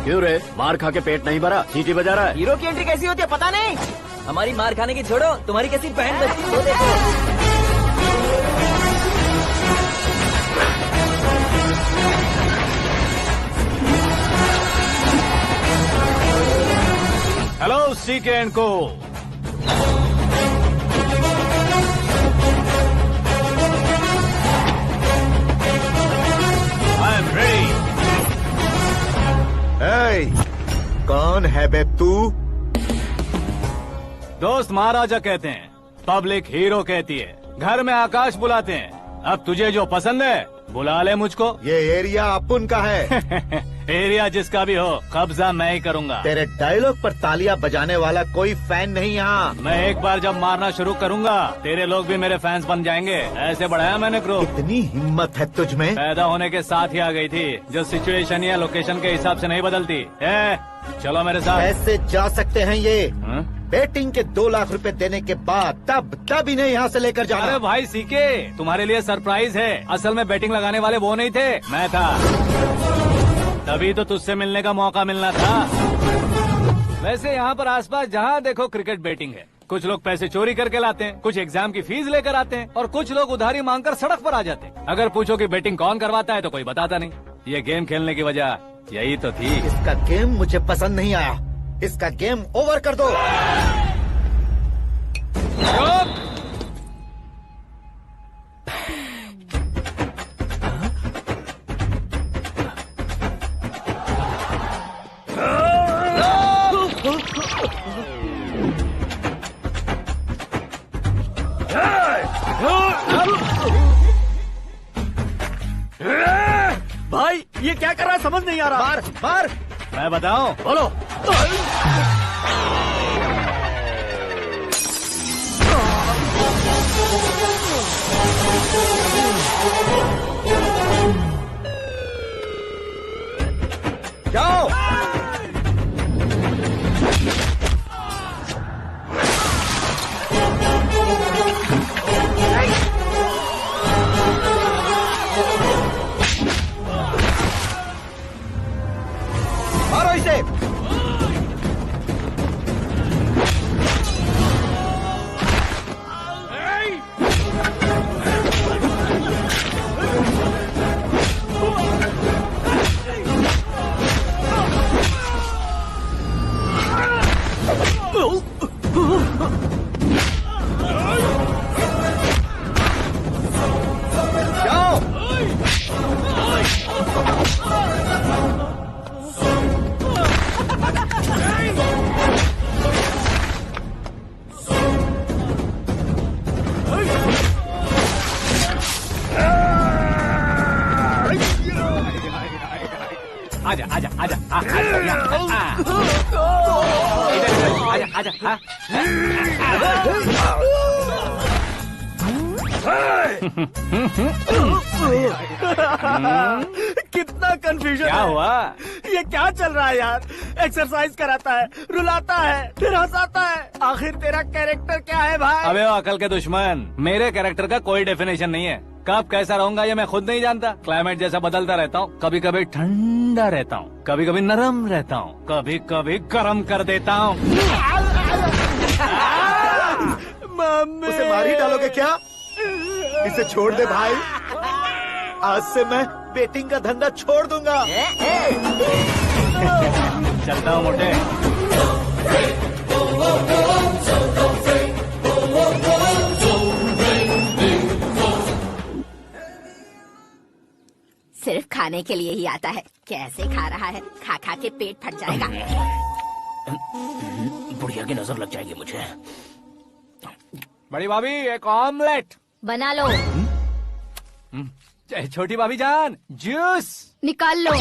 क्यों रे, मार खा के पेट नहीं भरा, सीटी बजा रहा है? हीरो की एंट्री कैसी होती है पता नहीं। हमारी मार खाने की छोड़ो, तुम्हारी कैसी बहन बचती है वो देखो। हेलो सीके एंड को। I am ready. कौन है बे तू? दोस्त महाराजा कहते हैं, पब्लिक हीरो कहती है, घर में आकाश बुलाते हैं। अब तुझे जो पसंद है बुला ले मुझको। ये एरिया अपुन का है। एरिया जिसका भी हो, कब्जा मैं ही करूंगा। तेरे डायलॉग पर तालियां बजाने वाला कोई फैन नहीं यहाँ। मैं एक बार जब मारना शुरू करूंगा, तेरे लोग भी मेरे फैंस बन जाएंगे। ऐसे बढ़ाया मैंने ग्रुप। इतनी हिम्मत है तुझ में? पैदा होने के साथ ही आ गई थी, जो सिचुएशन या लोकेशन के हिसाब से नहीं बदलती। चलो मेरे साथ। कैसे जा सकते हैं ये? हाँ? बेटिंग के 2 लाख रुपए देने के बाद तब इन्हें यहाँ से लेकर जाना। अरे भाई सीके, तुम्हारे लिए सरप्राइज है। असल में बैटिंग लगाने वाले वो नहीं थे, मैं था। तभी तो तुझसे मिलने का मौका मिलना था। वैसे यहाँ पर आसपास जहाँ देखो क्रिकेट बैटिंग है। कुछ लोग पैसे चोरी करके लाते हैं, कुछ एग्जाम की फीस लेकर आते हैं, और कुछ लोग उधारी मांगकर सड़क पर आ जाते हैं। अगर पूछो कि बैटिंग कौन करवाता है तो कोई बताता नहीं। ये गेम खेलने की वजह यही तो थी। इसका गेम मुझे पसंद नहीं आया। इसका गेम ओवर कर दो। भाई ये क्या कर रहा है, समझ नहीं आ रहा। मार मार। मैं बताऊं? बोलो। जाओ। मारो इसे। जाओ। आजा आजा आजा आजा आजा। कितना कंफ्यूजन क्या है। हुआ? ये क्या चल रहा है यार? एक्सरसाइज कराता है, रुलाता है, फिर हंसाता है। आखिर तेरा कैरेक्टर क्या है भाई? अबे वो अकल के दुश्मन, मेरे कैरेक्टर का कोई डेफिनेशन नहीं है। कब कैसा रहूंगा ये मैं खुद नहीं जानता। क्लाइमेट जैसा बदलता रहता हूँ। कभी कभी ठंडा रहता हूँ, कभी कभी नरम रहता हूँ, कभी कभी गर्म कर देता हूँ। मम्मी। उसे मार ही डालोगे क्या? इसे छोड़ दे भाई। आज से मैं बेटिंग का धंधा छोड़ दूंगा। चलता हूँ मोटे। सिर्फ खाने के लिए ही आता है। कैसे खा रहा है, खा खा के पेट फट जाएगा। बुढ़िया की नजर लग जाएगी मुझे। बड़ी भाभी एक ऑमलेट बना लो। छोटी भाभी जान जूस निकाल लो।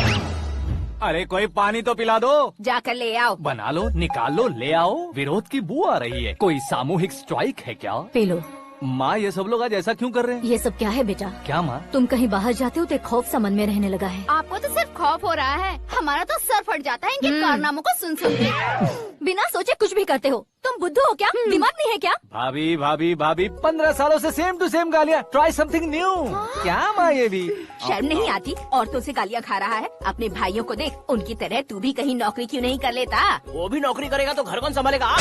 अरे कोई पानी तो पिला दो। जाकर ले आओ। बना लो, निकाल लो, ले आओ। विरोध की बू आ रही है। कोई सामूहिक स्ट्राइक है क्या? P low. माँ ये सब लोग आज ऐसा क्यों कर रहे हैं? ये सब क्या है बेटा? क्या माँ? तुम कहीं बाहर जाते हो तो एक खौफ सा मन में रहने लगा है। आपको तो सिर्फ खौफ हो रहा है। हमारा तो सर फट जाता है इनके कारनामों को सुन सुन के। बिना सोचे कुछ भी करते हो। तुम बुद्धू हो क्या? दिमाग नहीं है क्या? भाभी भाभी भाभी 15 सालों से सेम टू सेम गालियाँ। Try something new. क्या माँ ये भी? शर्म नहीं आती? औरतों से गालियाँ खा रहा है। अपने भाइयों को देख, उनकी तरह तू भी कहीं नौकरी क्यों नहीं कर लेता? वो भी नौकरी करेगा तो घर कौन संभालेगा?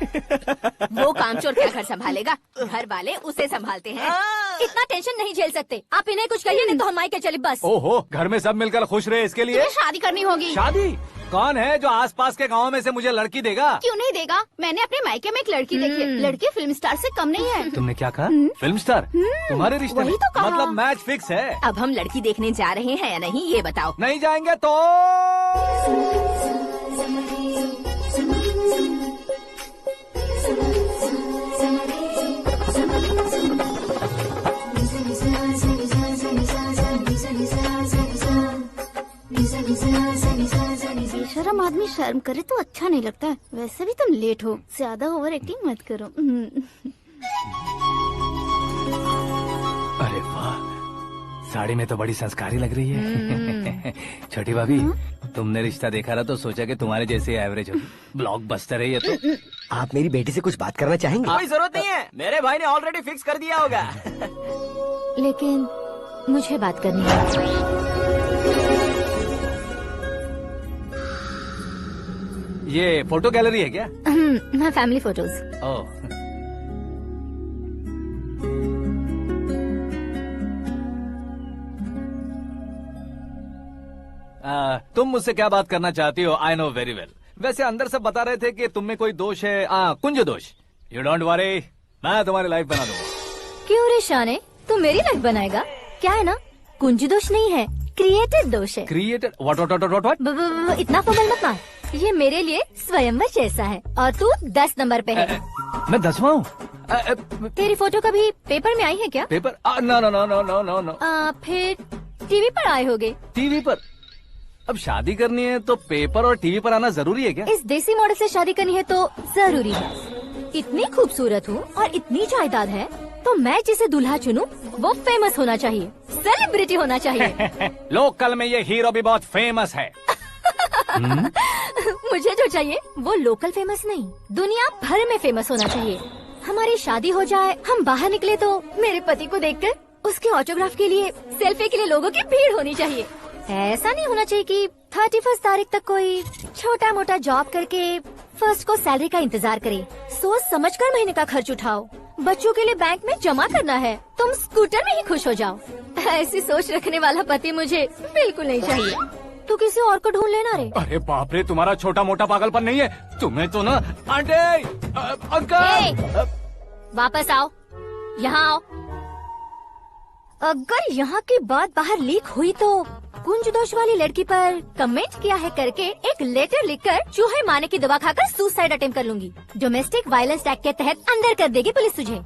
वो कामचोर क्या घर संभालेगा? घर वाले उसे संभालते हैं। इतना टेंशन नहीं झेल सकते। आप इन्हें कुछ कहिए नहीं तो हम मायके चले बस। ओहो, घर में सब मिलकर खुश रहे इसके लिए। तुम्हें शादी करनी होगी। शादी? कौन है जो आसपास के गाँव में से मुझे लड़की देगा? क्यों नहीं देगा? मैंने अपने मायके में एक लड़की देखी है। लड़की फिल्म स्टार से कम नहीं है। तुमने क्या कहा? Film star? तुम्हारे रिश्ते में? वही तो कहा। मतलब मैच फिक्स है? अब हम लड़की देखने जा रहे हैं या नहीं, ये बताओ। नहीं जाएंगे तो? बेशरम आदमी शर्म करे तो अच्छा नहीं लगता है। वैसे भी तुम लेट हो, ज्यादा ओवर एक्टिंग मत करो। अरे वाह, साड़ी में तो बड़ी संस्कारी लग रही है। छोटी भाभी, तुमने रिश्ता देखा ना तो सोचा कि तुम्हारे जैसे एवरेज होगी। ब्लॉकबस्टर है ये तो। आप मेरी बेटी से कुछ बात करना चाहेंगे? कोई जरूरत नहीं है, मेरे भाई ने ऑलरेडी फिक्स कर दिया होगा। लेकिन मुझे बात करनी है। ये फोटो गैलरी है क्या? मैं फैमिली फोटोज। ओह, तुम मुझसे क्या बात करना चाहती हो? I know very well. वैसे अंदर सब बता रहे थे कि तुम में कोई दोष है। कुंज दोष। यू डोंट वरी, मैं तुम्हारी लाइफ बना दूंगा। क्यों रे शाने, तू मेरी लाइफ बनाएगा? क्या है ना, कुंज दोष नहीं है, क्रिएटेड दोष है। क्रिएटेड? व्हाट? इतना फमल मत मार। ये मेरे लिए स्वयंवर जैसा है और तू 10 नंबर पे है। मैं 10वां हूँ? तेरी फोटो कभी पेपर में आई है क्या? Paper? No no no no no no no. फिर टीवी पर आए होगे। टीवी पर? अब शादी करनी है तो पेपर और टीवी पर आना जरूरी है क्या? इस देसी मॉडल से शादी करनी है तो जरूरी है। इतनी खूबसूरत हूँ और इतनी जायदाद है तो मैं जिसे दूल्हा चुनूं वो फेमस होना चाहिए, सेलिब्रिटी होना चाहिए। लोकल में ये हीरो भी बहुत फेमस है। मुझे जो चाहिए वो लोकल फेमस नहीं, दुनिया भर में फेमस होना चाहिए। हमारी शादी हो जाए, हम बाहर निकले तो मेरे पति को देखकर उसके ऑटोग्राफ के लिए, सेल्फी के लिए लोगों की भीड़ होनी चाहिए। ऐसा नहीं होना चाहिए कि 31 तारीख तक कोई छोटा मोटा जॉब करके फर्स्ट को सैलरी का इंतजार करे। सोच समझकर महीने का खर्च उठाओ। बच्चों के लिए बैंक में जमा करना है, तुम स्कूटर में ही खुश हो जाओ। ऐसी सोच रखने वाला पति मुझे बिल्कुल नहीं चाहिए। तू किसी और को ढूंढ लेना रे। अरे बाप रे, तुम्हारा छोटा मोटा पागलपन नहीं है। तुम्हें तो ना आंटी, अंकल। वापस आओ, यहाँ आओ। अगर यहाँ की बात बाहर लीक हुई तो कुंज दोष वाली लड़की पर कमेंट किया है करके एक लेटर लिखकर चूहे मारने की दवा खाकर सुसाइड अटेम्प्ट कर लूंगी। डोमेस्टिक वायलेंस एक्ट के तहत अंदर कर देगी पुलिस तुझे।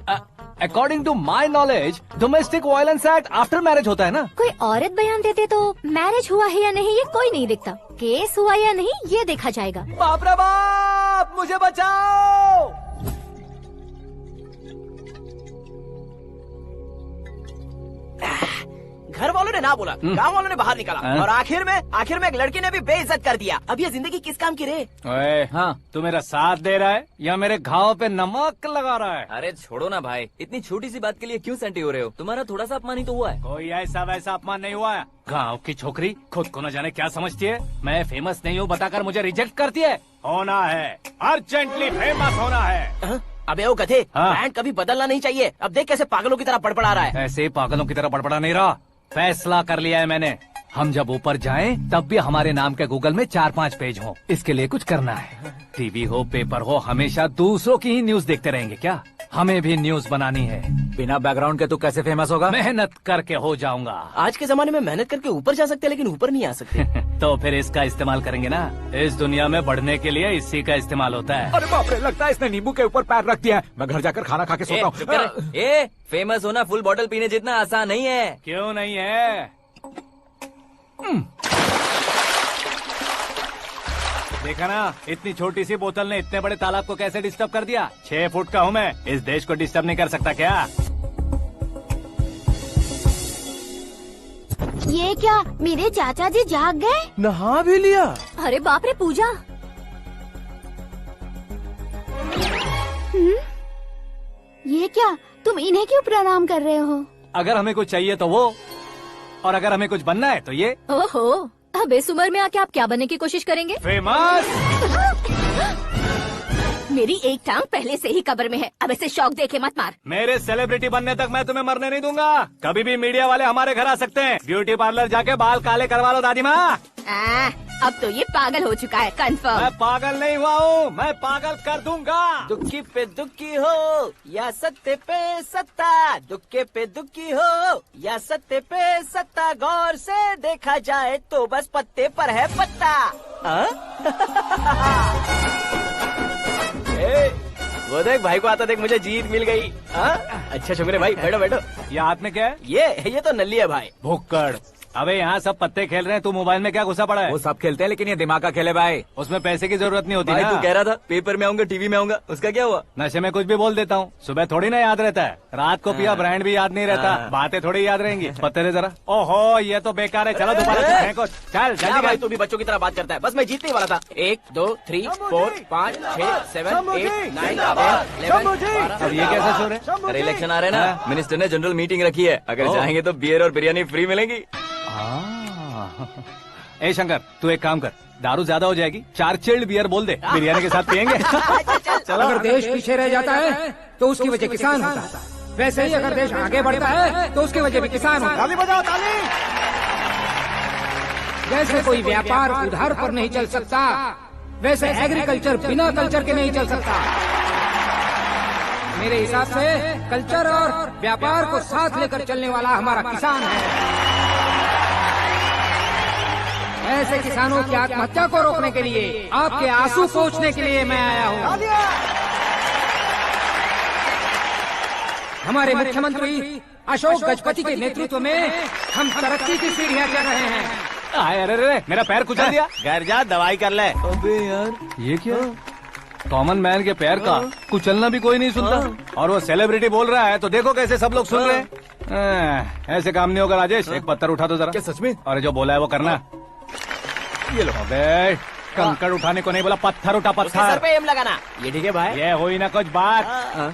According to my knowledge domestic violence act after marriage होता है ना? कोई औरत बयान देते तो मैरिज हुआ है या नहीं ये कोई नहीं देखता, केस हुआ या नहीं ये देखा जाएगा। बाप रे बाप, मुझे बचाओ। घर वालों ने ना बोला, गाँव वालों ने बाहर निकाला और आखिर में एक लड़की ने भी बेइज्जत कर दिया। अब ये जिंदगी किस काम की रे? ओए, हाँ, तू मेरा साथ दे रहा है या मेरे घाव पे नमक लगा रहा है? अरे छोड़ो ना भाई, इतनी छोटी सी बात के लिए क्यों सेंटी हो रहे हो? तुम्हारा थोड़ा सा अपमान ही तो हुआ है। कोई ऐसा वैसा अपमान नहीं हुआ है। गाँव की छोकरी खुद को न जाने क्या समझती है। मैं फेमस नहीं हूँ बताकर मुझे रिजेक्ट करती है। होना है, अर्जेंटली फेमस होना है। अबे ओ गधे, हाँ। ब्रांड कभी बदलना नहीं चाहिए। अब देख कैसे पागलों की तरह बड़बड़ा रहा है। ऐसे पागलों की तरह बड़बड़ा नहीं रहा, फैसला कर लिया है मैंने। हम जब ऊपर जाएं तब भी हमारे नाम के गूगल में 4-5 पेज हो। इसके लिए कुछ करना है। टीवी हो, पेपर हो, हमेशा दूसरों की ही न्यूज देखते रहेंगे क्या? हमें भी न्यूज बनानी है। बिना बैकग्राउंड के तू कैसे फेमस होगा? मेहनत करके हो जाऊंगा। आज के जमाने में मेहनत करके ऊपर जा सकते हैं लेकिन ऊपर नहीं आ सकते। तो फिर इसका इस्तेमाल करेंगे ना। इस दुनिया में बढ़ने के लिए इसी का इस्तेमाल होता है। अरे बाप रे, लगता है इसने नींबू के ऊपर पैर रख दिया है। मैं घर जाकर खाना खा के सोता चुप कर। ए, फेमस होना फुल बॉटल पीने जितना आसान नहीं है। क्यों नहीं है? देखा ना, इतनी छोटी सी बोतल ने इतने बड़े तालाब को कैसे डिस्टर्ब कर दिया। 6 फुट का हूँ मैं, इस देश को डिस्टर्ब नहीं कर सकता क्या? ये क्या, मेरे चाचा जी जाग गए? नहा भी लिया? अरे बाप रे पूजा, ये क्या, तुम इन्हें क्यों प्रणाम कर रहे हो? अगर हमें कुछ चाहिए तो वो, और अगर हमें कुछ बनना है तो ये। ओहो, अब इस उम्र में आके आप क्या बनने की कोशिश करेंगे? फेमस। मेरी एक टांग पहले से ही कब्र में है, अब ऐसे शौक देके मत मार। मेरे सेलिब्रिटी बनने तक मैं तुम्हें मरने नहीं दूंगा। कभी भी मीडिया वाले हमारे घर आ सकते हैं। ब्यूटी पार्लर जाके बाल काले करवा लो दादी माँ। अब तो ये पागल हो चुका है, कंफर्म। मैं पागल नहीं हुआ हूँ, मैं पागल कर दूंगा। दुखी पे दुखी हो या सत्य पे सत्ता, दुखे पे दुखी हो या सत्य पे सत्ता, गौर से देखा जाए तो बस पत्ते पर है पत्ता। वो देख भाई को आता देख, मुझे जीत मिल गई। अच्छा शुक्र भाई, बैठो बैठो। ये हाथ में क्या है? ये तो नल्ली है भाई। भुक्कड़। अबे यहाँ सब पत्ते खेल रहे हैं, तू मोबाइल में क्या घुसा पड़ा है? वो सब खेलते हैं लेकिन ये दिमाग का खेल है भाई। उसमें पैसे की जरूरत नहीं होती भाई ना। तू कह रहा था पेपर में आऊंगा, टीवी में आऊंगा, उसका क्या हुआ? नशे में कुछ भी बोल देता हूँ, सुबह थोड़ी ना याद रहता है। रात को पिया ब्रांड भी याद नहीं रहता, बातें थोड़ी याद रहेंगी। पत्ते दे जरा। ओहो ये तो बेकार है, चलो दोबारा से फेंको। चल क्या जल्दी भाई कर। तू भी बच्चों की तरह बात करता है। बस मैं जीतने वाला था। 1 2 3 4 5 6 7 8 9 10 अब ये कैसा शोर है? अरे इलेक्शन आ रहे हैं ना, मिनिस्टर ने जनरल मीटिंग रखी है। अगर जाएंगे तो बियर और बिरयानी फ्री मिलेगी। ए शंकर, तू एक काम कर, दारू ज्यादा हो जाएगी, 4 चिल्ड बियर बोल दे, बिरयानी के साथ पियेंगे। चलो, अगर देश पीछे रह जाता है तो उसकी वजह किसान होता है, वैसे ही अगर देश आगे बढ़ता है तो उसकी वजह भी किसान होता है। ताली बजाओ, ताली। जैसे कोई व्यापार उधार पर नहीं चल सकता, वैसे एग्रीकल्चर बिना कल्चर के नहीं चल सकता। मेरे हिसाब से कल्चर और व्यापार को साथ लेकर चलने वाला हमारा किसान है। ऐसे किसानों की आत्महत्या को रोकने के लिए, आपके आंसू पोंछने के लिए मैं आया हूँ। हमारे मुख्यमंत्री अशोक गजपति के नेतृत्व में हम तरक्की की सीढ़ियाँ चढ़ रहे हैं। अरे अरे मेरा पैर कुचल दिया। घर जा, दवाई कर ले। अबे यार ये क्या? कॉमन मैन के पैर का कुचलना भी कोई नहीं सुनता, और वो सेलिब्रिटी बोल रहा है तो देखो कैसे सब लोग सुन रहे हैं। ऐसे काम नहीं होगा राजेश, एक पत्थर उठा दो जरा। क्या सच में? और जो बोला है वो करना। ये लो। अबे कंकड़ उठाने को नहीं बोला, पत्थर उठा, उसके सर पत्थर। पे एम लगाना। ये ठीक है भाई। ये हुई ना कुछ बात।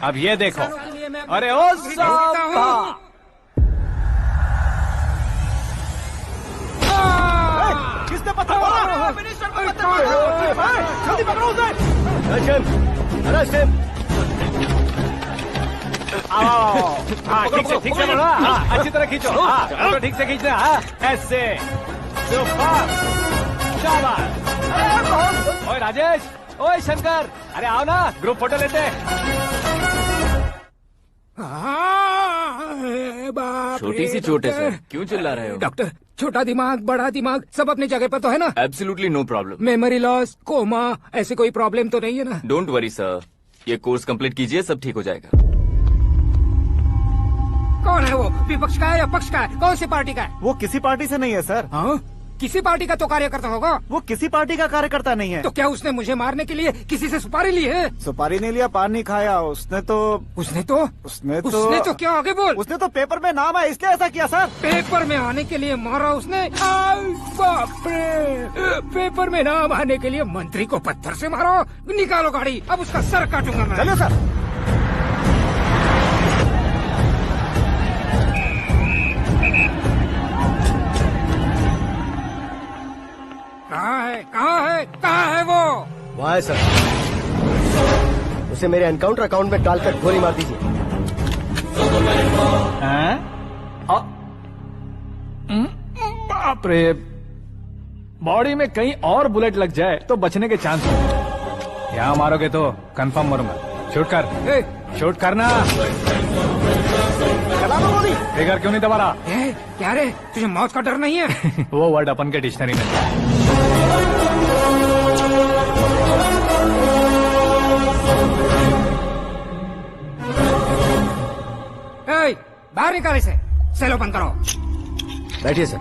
अब ये देखो। अरे ओ साहब, किसने पत्थर मारा? जल्दी पकड़ो उसे। हाँ ठीक से बढ़ो, हाँ अच्छी तरह खींचो, हाँ चलो ठीक से खींचना, हाँ ऐसे। सुपर, शाबाश। ओए राजेश, ओए शंकर, अरे आओ ना, ग्रुप फोटो लेते हैं। छोटी सी चोट है सर, क्यों चिल्ला रहे हो? डॉक्टर, छोटा दिमाग बड़ा दिमाग सब अपनी जगह पर तो है ना? Absolutely no problem. Memory loss, coma, ऐसी कोई प्रॉब्लम तो नहीं है ना? डोंट वरी सर, ये कोर्स कंप्लीट कीजिए, सब ठीक हो जाएगा। कौन है वो? विपक्ष का है या पक्ष का है? कौन सी पार्टी का है? वो किसी पार्टी से नहीं है सर। हाँ? किसी पार्टी का तो कार्यकर्ता होगा। वो किसी पार्टी का कार्यकर्ता नहीं है। तो क्या उसने मुझे मारने के लिए किसी से सुपारी ली है? सुपारी नहीं लिया, पान नहीं खाया। उसने तो क्या आगे बोल? उसने तो पेपर में नाम है इसलिए ऐसा किया सर। पेपर में आने के लिए मारा उसने? बाप रे! पेपर में नाम आने के लिए मंत्री को पत्थर से मारो? निकालो गाड़ी, अब उसका सर काटूंगा मैं। चलो सर। कहाँ है वो? वहाँ है सर, उसे मेरे एनकाउंटर अकाउंट में डालकर गोली मार दीजिए। बाप रे, बॉडी में कहीं और बुलेट लग जाए तो बचने के चांस होंगे। यहाँ मारोगे तो कंफर्म मरूंगा। शूट कर, शूट करना। फिगर क्यों नहीं दबा रहा? क्या रे, तुझे मौत का डर नहीं है? वो वर्ड अपन के डिक्शनरी में। बाहर निकाल इसे, सेल ओपन करो। बैठिए सर।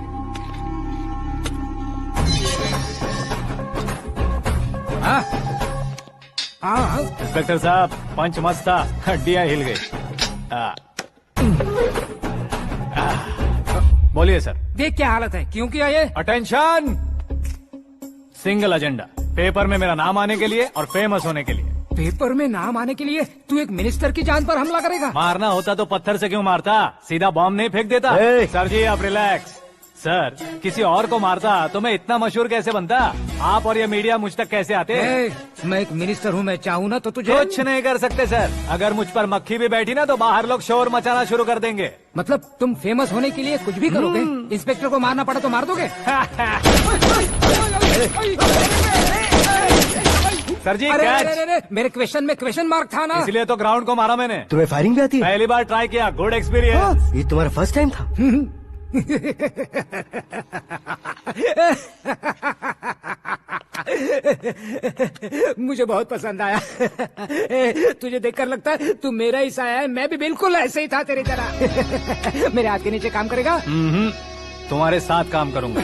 हाँ इंस्पेक्टर साहब, पंच मस्त था, हड्डियां हिल गई। बोलिए सर। देख क्या हालत है, क्यों किया ये? अटेंशन, सिंगल एजेंडा, पेपर में मेरा नाम आने के लिए और फेमस होने के लिए। पेपर में नाम आने के लिए तू एक मिनिस्टर की जान पर हमला करेगा? मारना होता तो पत्थर से क्यों मारता, सीधा बॉम्ब नहीं फेंक देता। ए! सर जी आप रिलैक्स। सर किसी और को मारता तो मैं इतना मशहूर कैसे बनता, आप और ये मीडिया मुझ तक कैसे आते। मैं एक मिनिस्टर हूँ, मैं चाहूँ ना तो तुझे कुछ नहीं कर सकते सर। अगर मुझ पर मक्खी भी बैठी ना तो बाहर लोग शोर मचाना शुरू कर देंगे। मतलब तुम फेमस होने के लिए कुछ भी करोगे? इंस्पेक्टर को मारना पड़ा तो मार दोगे? सर जी अरे, कैच। अरे, अरे, अरे, मेरे क्वेश्चन में क्वेश्चन मार्क था ना। इसलिए तो ग्राउंड को मारा मैंने। तुम्हें फायरिंग भी आती है? पहली बार ट्राई किया, गुड एक्सपीरियंस। ये तुम्हारा फर्स्ट टाइम था? मुझे बहुत पसंद आया। तुझे देखकर लगता है तू मेरा ही साया है। मैं भी बिल्कुल ऐसे ही था तेरी तरह। मेरे हाथ के नीचे काम करेगा? तुम्हारे साथ काम करूंगा।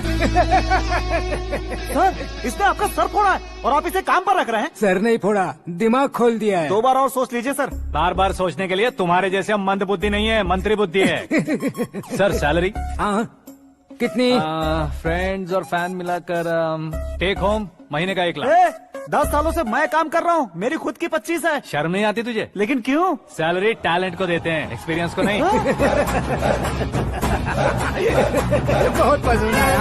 सर इसने आपका सर फोड़ा है और आप इसे काम पर रख रहे हैं। सर नहीं फोड़ा, दिमाग खोल दिया है। 2 बार और सोच लीजिए सर। बार बार सोचने के लिए तुम्हारे जैसे मंद बुद्धि नहीं है, मंत्री बुद्धि है। Sir salary? हाँ कितनी? फ्रेंड्स और फैन मिलाकर टेक होम महीने का 1 लाख। 10 सालों से मैं काम कर रहा हूँ, मेरी खुद की 25 है। शर्म नहीं आती तुझे? लेकिन क्यों? सैलरी टैलेंट को देते हैं, एक्सपीरियंस को नहीं। बहुत पसंद आया।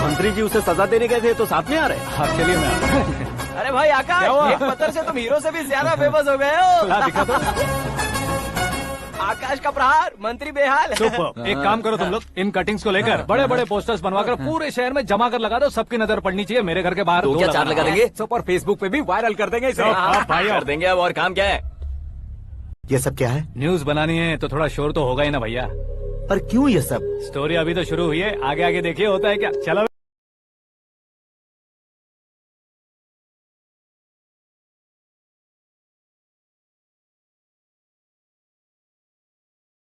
मंत्री जी उसे सजा देने गए थे तो साथ में आ रहे। हाँ चलिए मैं आता हूं। अरे भाई क्या हुआ? आकाश, एक पत्थर से तुम हीरो से भी ज्यादा फेमस हो गए हो। ला दिखा दो। आकाश का प्रहार, मंत्री बेहाल। सुपर। एक काम करो तुम लोग, इन कटिंग्स को लेकर बड़े बड़े पोस्टर्स बनवाकर पूरे शहर में जमा कर लगा दो। सबकी नजर पड़नी चाहिए मेरे घर के बाहर। तो क्या 4 लगा देंगे? सब और फेसबुक पे भी वायरल कर देंगे इसे। भाई कर देंगे अब। और काम क्या है? ये सब क्या है? न्यूज बनानी है तो थोड़ा शोर तो होगा ही ना भैया। पर क्यों ये सब? स्टोरी अभी तो शुरू हुई है, आगे आगे देखिए होता है क्या। चलो।